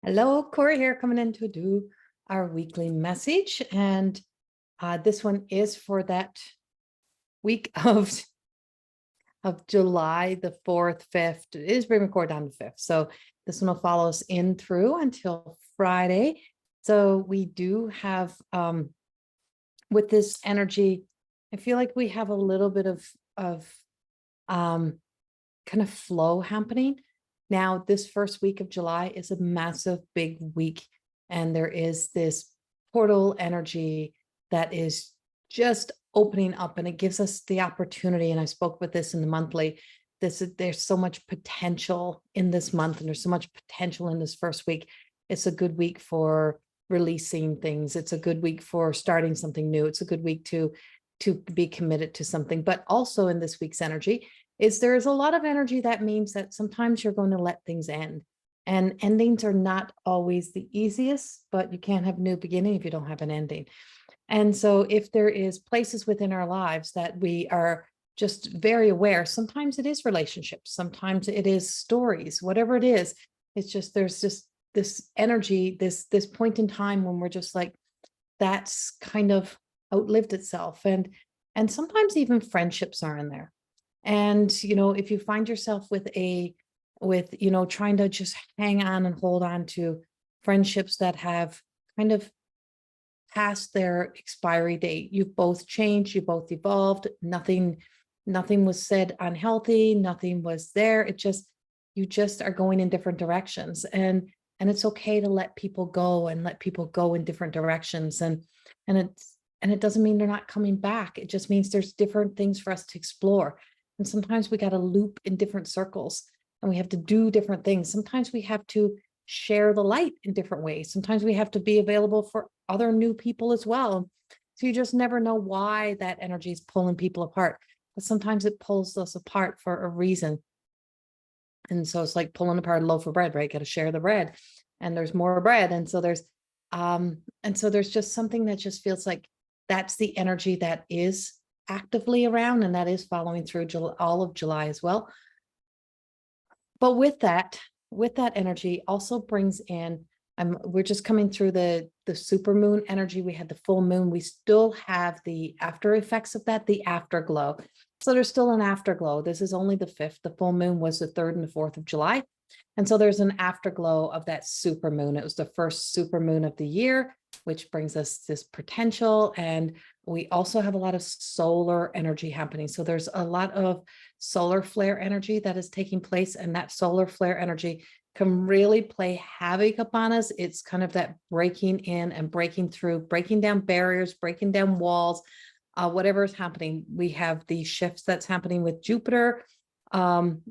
Hello, Corrie here, coming in to do our weekly message. And this one is for that week of July, the 4th, 5th. It is being recorded on the 5th. So this one will follow us in through until Friday. So we do have, with this energy, I feel like we have a little bit of kind of flow happening. Now, this first week of July is a massive, big week, and there is this portal energy that is just opening up, and it gives us the opportunity. And I spoke with this in the monthly. There's so much potential in this month, and there's so much potential in this first week. It's a good week for releasing things. It's a good week for starting something new. It's a good week to be committed to something. But also in this week's energy, there's a lot of energy that means that sometimes you're going to let things end, and endings are not always the easiest, but you can't have a new beginning if you don't have an ending. And so if there is places within our lives that we are just very aware, sometimes it is relationships, sometimes it is stories, whatever it is, it's just, there's just this energy, this point in time when we're just like, that's kind of outlived itself. And sometimes even friendships are in there. And, if you find yourself with trying to just hang on and hold on to friendships that have kind of past their expiry date, you've both changed, you both evolved, nothing was said unhealthy, nothing was there. You just are going in different directions, and it's okay to let people go and let people go in different directions. And it doesn't mean they're not coming back. It just means there's different things for us to explore. And sometimes we got to loop in different circles, and we have to do different things. Sometimes we have to share the light in different ways. Sometimes we have to be available for other new people as well. So you just never know why that energy is pulling people apart. But sometimes it pulls us apart for a reason. And so it's like pulling apart a loaf of bread, right? Got to share the bread, and there's more bread. And so there's just something that just feels like that's the energy that is actively around, and that is following through all of July as well. But with that energy also brings in, we're just coming through the super moon energy. We had the full moon. We still have the after effects of that, the afterglow. So there's still an afterglow. This is only the 5th. The full moon was the 3rd and the 4th of July. And so there's an afterglow of that super moon. It was the first super moon of the year, which brings us this potential. And we also have a lot of solar energy happening. So there's a lot of solar flare energy that is taking place, and that solar flare energy can really play havoc upon us. It's kind of that breaking in and breaking through, breaking down barriers, breaking down walls, whatever is happening. We have the shifts that's happening with Jupiter and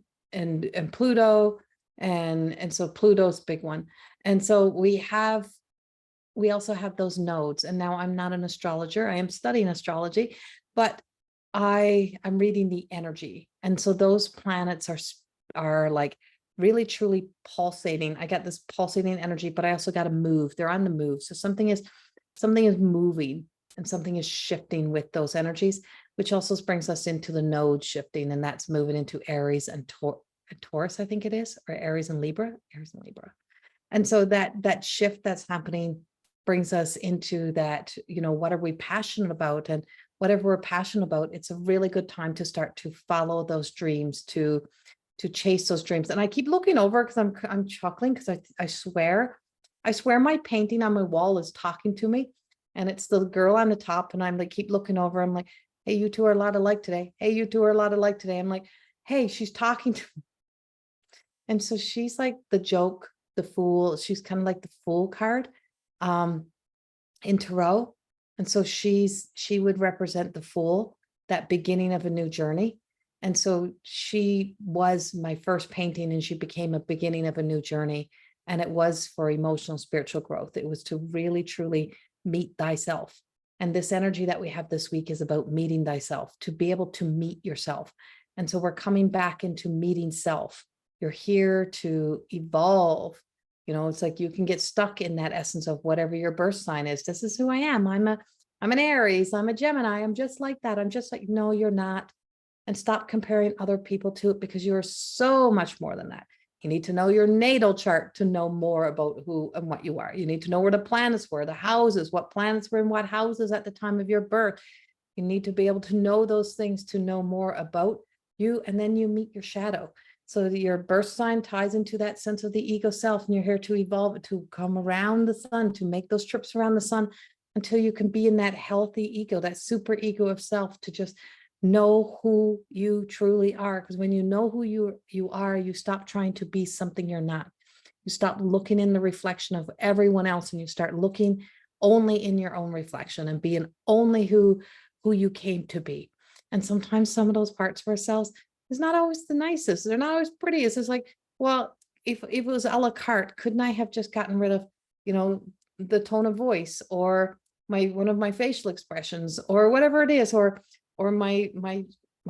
Pluto. And so Pluto's a big one. And so we also have those nodes. And now I'm not an astrologer. I am studying astrology, but I'm reading the energy. And so those planets are like really truly pulsating. I got this pulsating energy, but I also got to move. They're on the move. So something is moving, and something is shifting with those energies, which also brings us into the node shifting, and that's moving into Aries and Taurus, I think it is, or Aries and Libra. And so that shift that's happening brings us into that, what are we passionate about? And whatever we're passionate about, it's a really good time to start to follow those dreams, to chase those dreams. And I keep looking over because I'm chuckling, because I swear my painting on my wall is talking to me, and it's the girl on the top, and I'm like, keep looking over. I'm like, hey, you two are a lot alike today. Hey, you two are a lot alike today. I'm like, hey, she's talking to me. And so she's like the joke, the fool. She's kind of like the fool card in tarot. And so she would represent the fool, that beginning of a new journey. And so she was my first painting, and she became a beginning of a new journey. And it was for emotional, spiritual growth. It was to really, truly meet thyself. And this energy that we have this week is about meeting thyself, to be able to meet yourself. And so we're coming back into meeting self. You're here to evolve. It's like you can get stuck in that essence of whatever your birth sign is. This is who I am. I'm an Aries. I'm a Gemini. I'm just like that. I'm just like, no, you're not. And stop comparing other people to it, because you are so much more than that. You need to know your natal chart to know more about who and what you are. You need to know where the planets were, the houses, what planets were in what houses at the time of your birth. You need to be able to know those things to know more about you. And then you meet your shadow. So that your birth sign ties into that sense of the ego self, and you're here to evolve, to come around the sun, to make those trips around the sun until you can be in that healthy ego, that super ego of self, to just know who you truly are. Because when you know who you are, you stop trying to be something you're not. You stop looking in the reflection of everyone else, and you start looking only in your own reflection and being only who you came to be. And sometimes some of those parts of ourselves is not always the nicest. They're not always pretty. It's just like, well, if it was a la carte, couldn't I have just gotten rid of, the tone of voice, or one of my facial expressions, or whatever it is, or my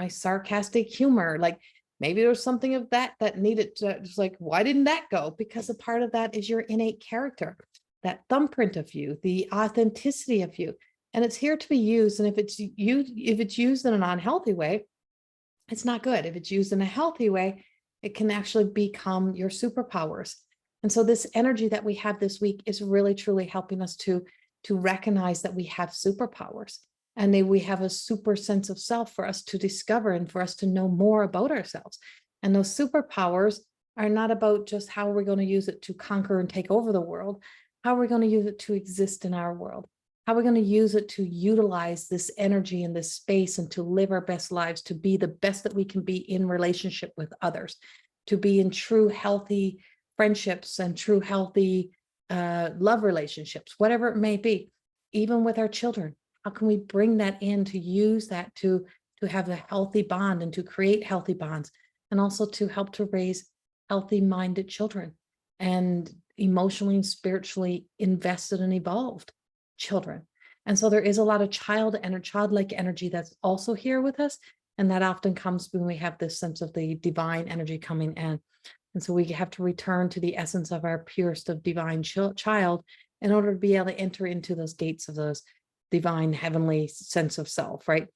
sarcastic humor? Like, maybe there's something of that needed to, just like, why didn't that go? Because a part of that is your innate character, that thumbprint of you, the authenticity of you. And it's here to be used. And if it's used in an unhealthy way, it's not good. If it's used in a healthy way, it can actually become your superpowers. And so this energy that we have this week is really, truly helping us to recognize that we have superpowers, and we have a super sense of self for us to discover and for us to know more about ourselves. And those superpowers are not about just how we're going to use it to conquer and take over the world, how we're going to use it to exist in our world, how we're going to use it to utilize this energy in this space and to live our best lives, to be the best that we can be in relationship with others, to be in true healthy friendships and true healthy love relationships, whatever it may be, even with our children. How can we bring that in to use that to have a healthy bond and to create healthy bonds, and also to help to raise healthy minded children and emotionally and spiritually invested and evolved children? And so there is a lot of childlike energy that's also here with us. And that often comes when we have this sense of the divine energy coming in. And so we have to return to the essence of our purest of divine child in order to be able to enter into those gates of those divine heavenly sense of self, right?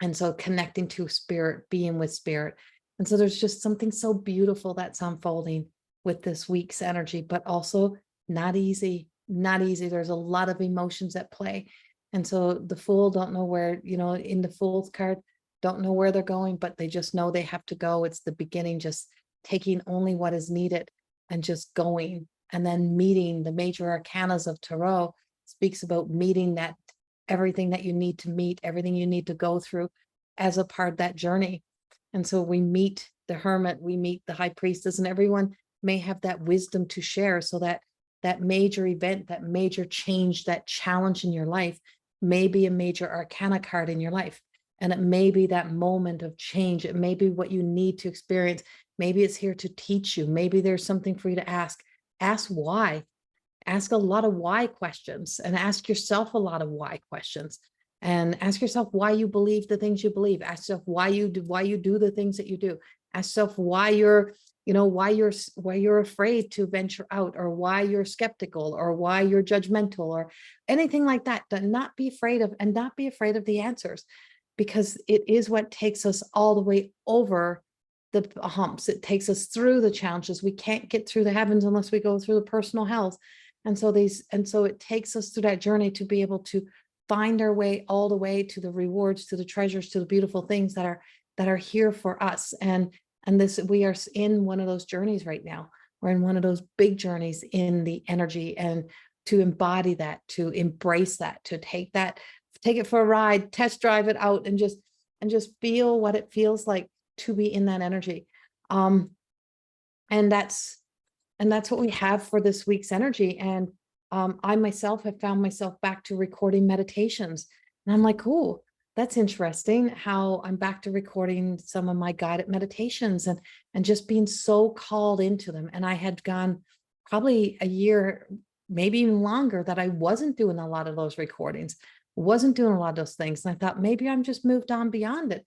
And so connecting to spirit, being with spirit. And so there's just something so beautiful that's unfolding with this week's energy, but also not easy. There's a lot of emotions at play. And so the Fool don't know where, in the Fool's card, don't know where they're going, but they just know they have to go. It's the beginning, just taking only what is needed and just going. And then meeting the major arcanas of Tarot speaks about meeting that everything that you need to meet, everything you need to go through as a part of that journey. And so we meet the Hermit, we meet the High Priestess, and everyone may have that wisdom to share, so that major event, that major change, that challenge in your life may be a major arcana card in your life. And it may be that moment of change. It may be what you need to experience. Maybe it's here to teach you. Maybe there's something for you to ask. Ask why. Ask a lot of why questions, and ask yourself a lot of why questions, and ask yourself why you believe the things you believe. Ask yourself why you do the things that you do. Ask yourself why you're afraid to venture out, or why you're skeptical, or why you're judgmental, or anything like that. Do not be afraid of, and not be afraid of the answers, because it is what takes us all the way over the humps. It takes us through the challenges. We can't get through the heavens unless we go through the personal hells. And so it takes us through that journey to be able to find our way all the way to the rewards, to the treasures, to the beautiful things that are here for us. And we are in one of those journeys right now. We're in one of those big journeys in the energy, and to embody that, to embrace that, to take it for a ride, test drive it out, and just feel what it feels like to be in that energy. And that's what we have for this week's energy. And I myself have found myself back to recording meditations, and I'm like, oh, that's interesting how I'm back to recording some of my guided meditations, and just being so called into them. And I had gone probably a year, maybe even longer, that I wasn't doing a lot of those recordings, wasn't doing a lot of those things. And I thought maybe I'm just moved on beyond it.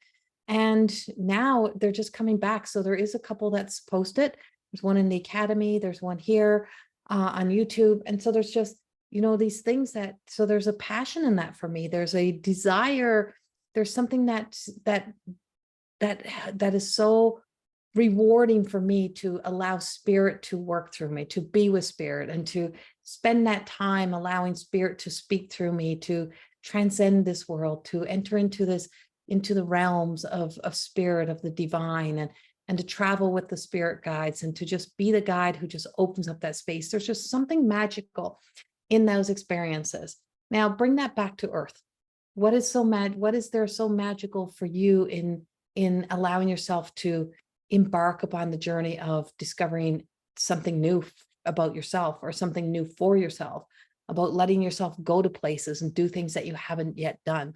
And now they're just coming back. So there is a couple that's posted. There's one in the Academy. There's one here on YouTube. And so there's just, these things so there's a passion in that for me. There's a desire. There's something that is so rewarding for me to allow spirit to work through me, to be with spirit, and to spend that time allowing spirit to speak through me, to transcend this world, to enter into the realms of spirit, of the divine, and to travel with the spirit guides, and to just be the guide who just opens up that space. There's just something magical in those experiences. Now bring that back to earth. What is there so magical for you in allowing yourself to embark upon the journey of discovering something new about yourself, or something new for yourself, about letting yourself go to places and do things that you haven't yet done?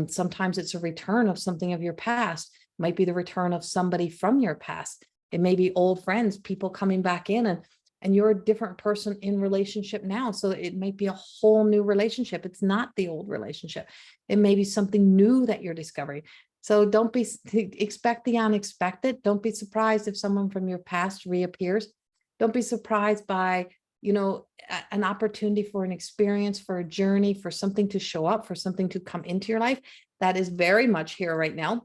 Sometimes it's a return of something of your past. It might be the return of somebody from your past. It may be old friends, people coming back in, and you're a different person in relationship now. So it might be a whole new relationship. It's not the old relationship. It may be something new that you're discovering. So don't expect the unexpected. Don't be surprised if someone from your past reappears. Don't be surprised by, an opportunity for an experience, for a journey, for something to show up, for something to come into your life. That is very much here right now.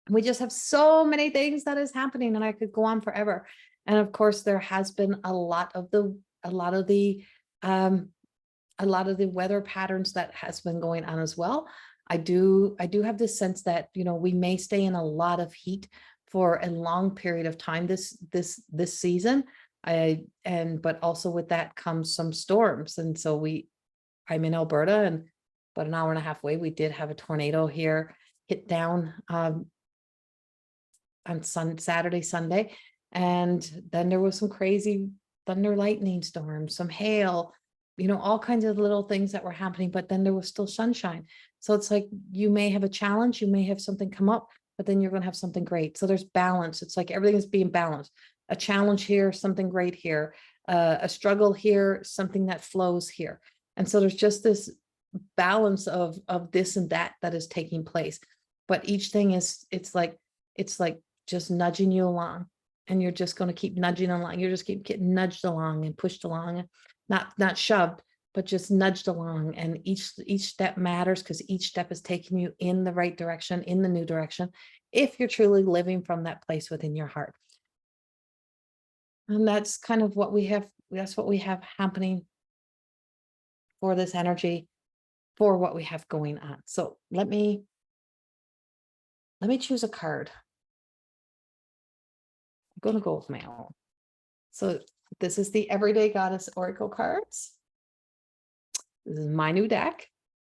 We just have so many things that is happening, and I could go on forever. And of course, there has been a lot of the weather patterns that has been going on as well. I do have this sense that, we may stay in a lot of heat for a long period of time this season. But also with that comes some storms. And so I'm in Alberta, and about an hour and a half away, we did have a tornado here hit down on Saturday, Sunday. And then there was some crazy thunder, lightning storms, some hail, all kinds of little things that were happening, but then there was still sunshine. So it's like, you may have a challenge, you may have something come up, but then you're going to have something great. So there's balance. It's like everything is being balanced. A challenge here, something great here, a struggle here, something that flows here. And so there's just this balance of this and that is taking place. But each thing it's like just nudging you along, and you're just going to keep nudging along. You just keep getting nudged along and pushed along, not shoved, but just nudged along. And each step matters, because each step is taking you in the right direction, in the new direction, if you're truly living from that place within your heart. And that's kind of what we have. That's what we have happening for this energy, for what we have going on. So let me choose a card. I'm going to go with my own. So this is the Everyday Goddess Oracle cards. This is my new deck.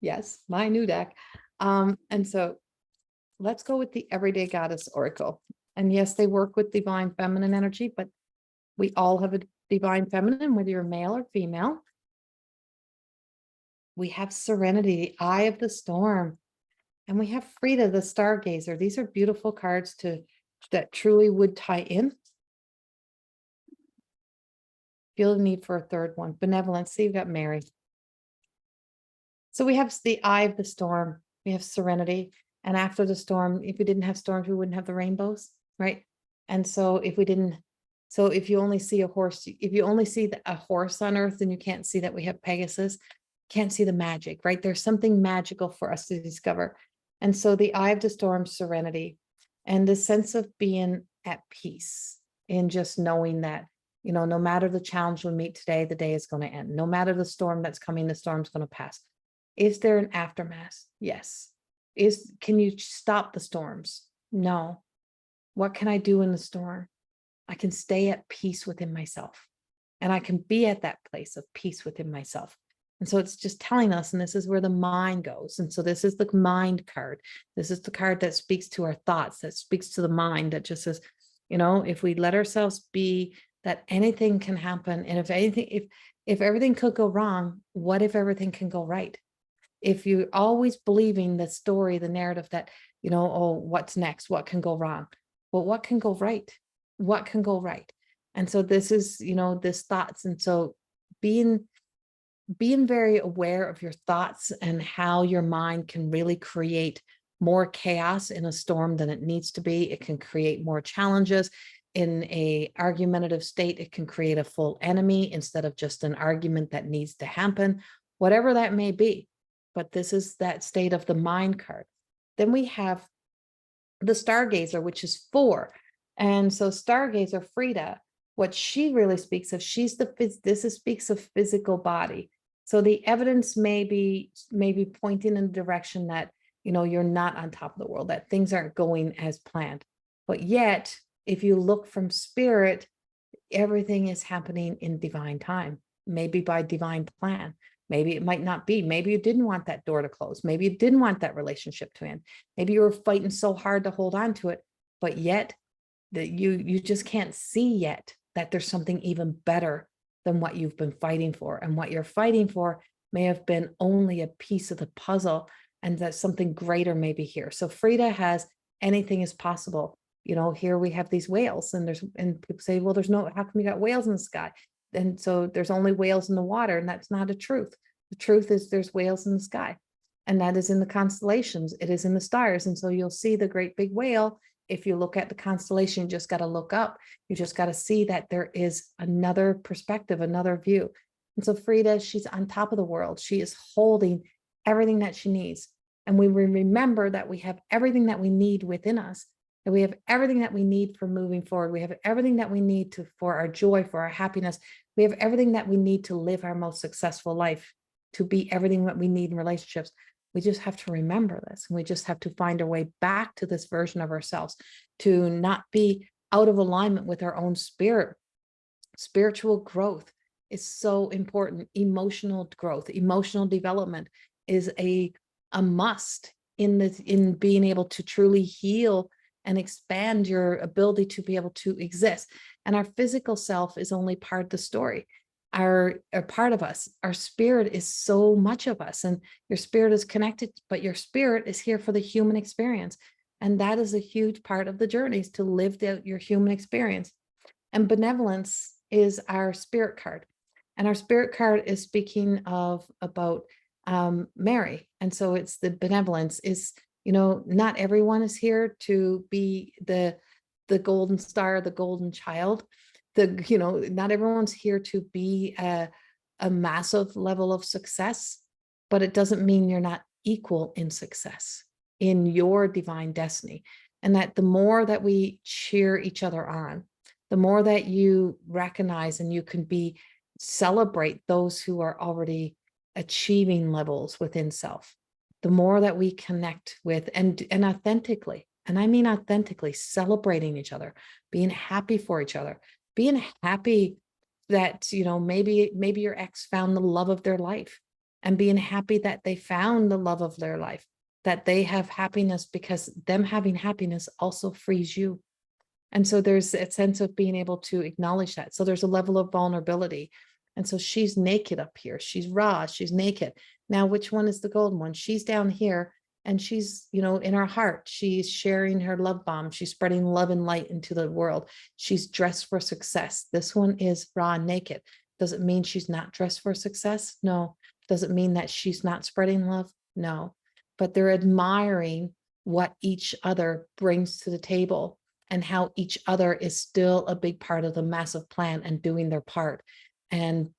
Yes, my new deck. And so let's go with the Everyday Goddess Oracle. And yes, they work with divine feminine energy, but we all have a divine feminine, whether you're male or female. We have Serenity, the Eye of the Storm, and we have Frida, the Stargazer. These are beautiful cards that truly would tie in. Feel the need for a third one. Benevolence. See, you've got Mary. So we have the Eye of the Storm. We have Serenity. And after the storm, if we didn't have storms, we wouldn't have the rainbows, right? And so if you only see a horse, if you only see a horse on earth, then you can't see that we have Pegasus, can't see the magic, right? There's something magical for us to discover. And so the Eye of the Storm, Serenity, and the sense of being at peace in just knowing that, no matter the challenge we meet today, the day is going to end. No matter the storm that's coming, the storm's going to pass. Is there an aftermath? Yes. Can you stop the storms? No. What can I do in the storm? I can stay at peace within myself, and I can be at that place of peace within myself. And so it's just telling us, and this is where the mind goes. And so this is the mind card. This is the card that speaks to our thoughts, that speaks to the mind, that just says, if we let ourselves be, that anything can happen. And if everything could go wrong, what if everything can go right? If you're always believing the story, the narrative that, oh, what's next? What can go wrong? Well, what can go right? What can go right? And so this is, this thoughts. And so being very aware of your thoughts and how your mind can really create more chaos in a storm than it needs to be. It can create more challenges. In a argumentative state, it can create a full enemy instead of just an argument that needs to happen, whatever that may be. But this is that state of the mind card. Then we have the Stargazer, which is 4. And so Stargazer Frida, what she really speaks of, speaks of physical body. So the evidence may be pointing in the direction that, you're not on top of the world, that things aren't going as planned. But yet, if you look from spirit, everything is happening in divine time, maybe by divine plan. Maybe it might not be. Maybe you didn't want that door to close. Maybe you didn't want that relationship to end. Maybe you were fighting so hard to hold on to it, but yet that you just can't see yet that there's something even better than what you've been fighting for. And what you're fighting for may have been only a piece of the puzzle, and that something greater may be here. So Frida has anything is possible. Here we have these whales, and people say, well, how come you got whales in the sky? And so there's only whales in the water, and that's not a truth. The truth is there's whales in the sky, and that is in the constellations. It is in the stars. And so you'll see the great big whale. If you look at the constellation, you just got to look up. You just got to see that there is another perspective, another view. And so Frida, she's on top of the world. She is holding everything that she needs. And we remember that we have everything that we need within us, that we have everything that we need for moving forward. We have everything that we need for our joy, for our happiness. We have everything that we need to live our most successful life, to be everything that we need in relationships. We just have to remember this, and we just have to find our way back to this version of ourselves, to not be out of alignment with our own spirit. Spiritual growth is so important. Emotional growth, emotional development is a must in being able to truly heal and expand your ability to be able to exist. And our physical self is only part of the story. Our part of us, our spirit is so much of us, and your spirit is connected, but your spirit is here for the human experience. And that is a huge part of the journey, is to live out your human experience. And benevolence is our spirit card. And our spirit card is speaking about Mary. And so it's the benevolence is, not everyone is here to be the golden star, the golden child. Not everyone's here to be a massive level of success, but it doesn't mean you're not equal in success in your divine destiny. And that the more that we cheer each other on, the more that you recognize and you can celebrate those who are already achieving levels within self, the more that we connect with and authentically, and I mean authentically, celebrating each other, being happy for each other, being happy that, maybe your ex found the love of their life, and being happy that they found the love of their life, that they have happiness, because them having happiness also frees you. And so there's a sense of being able to acknowledge that. So there's a level of vulnerability. And so she's naked up here. She's raw, she's naked. Now, which one is the golden one? She's down here, and she's, in her heart, she's sharing her love bomb. She's spreading love and light into the world. She's dressed for success. This one is raw and naked. Does it mean she's not dressed for success? No. Does it mean that she's not spreading love? No. But they're admiring what each other brings to the table, and how each other is still a big part of the massive plan and doing their part, and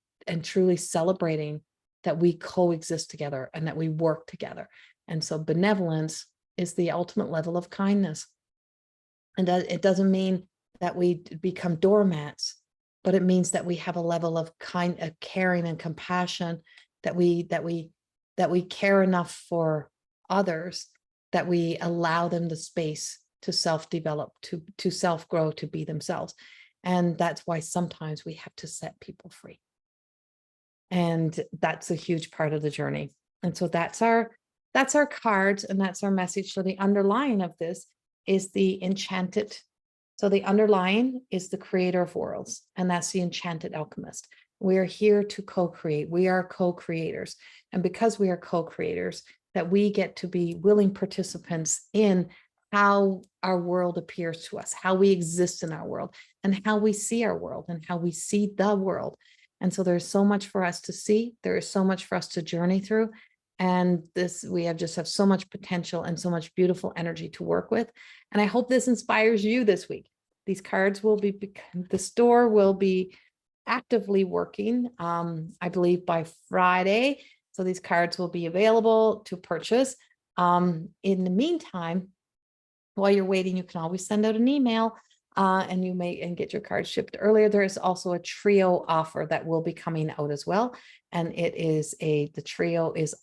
truly celebrating that we coexist together and that we work together. And so benevolence is the ultimate level of kindness. And it doesn't mean that we become doormats, but it means that we have a level of caring and compassion, that we care enough for others, that we allow them the space to self-develop, to self-grow, to be themselves. And that's why sometimes we have to set people free. And that's a huge part of the journey. And so that's our cards, and that's our message. So the underlying of this is the enchanted. So the underlying is the creator of worlds, and that's the enchanted alchemist. We are here to co-create. We are co-creators. And because we are co-creators, that we get to be willing participants in how our world appears to us, how we exist in our world, and how we see our world, and how we see the world. And so there's so much for us to see. There is so much for us to journey through. And we just have so much potential and so much beautiful energy to work with. And I hope this inspires you this week. These cards the store will be actively working, I believe by Friday. So these cards will be available to purchase. In the meantime, while you're waiting, you can always send out an email and you may get your cards shipped earlier. There is also a trio offer that will be coming out as well. And it is the trio is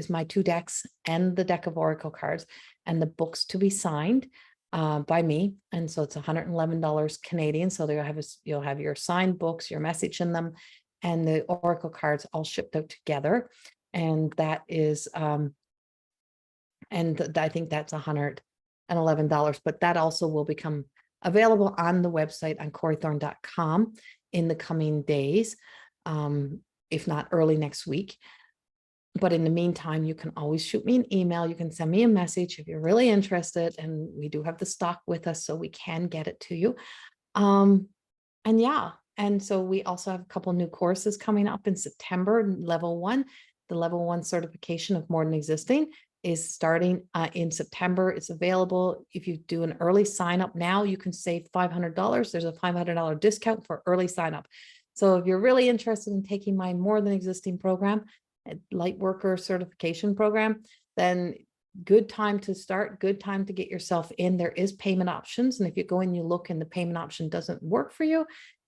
my 2 decks and the deck of Oracle cards and the books to be signed by me. And so it's $111 Canadian. So you'll have your signed books, your message in them, and the Oracle cards all shipped out together. And that is, I think that's $111, but that also will become available on the website on CorrieThorne.com in the coming days, if not early next week. But in the meantime, you can always shoot me an email. You can send me a message if you're really interested, and we do have the stock with us, so we can get it to you. And yeah, and so we also have a couple new courses coming up in September. Level 1, the level 1 certification of More Than Existing is starting in September. It's available. If you do an early sign up now, you can save $500. There's a $500 discount for early sign up. So if you're really interested in taking my More Than Existing program, lightworker certification program, then good time to start, good time to get yourself in. There is payment options. And if you go and you look and the payment option doesn't work for you,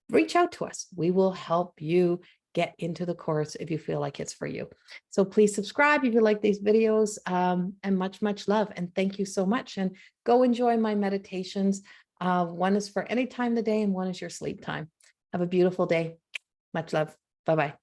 reach out to us. We will help you get into the course if you feel like it's for you. So please subscribe if you like these videos, and much love. And thank you so much. And go enjoy my meditations. One is for any time of the day and one is your sleep time. Have a beautiful day. Much love. Bye-bye.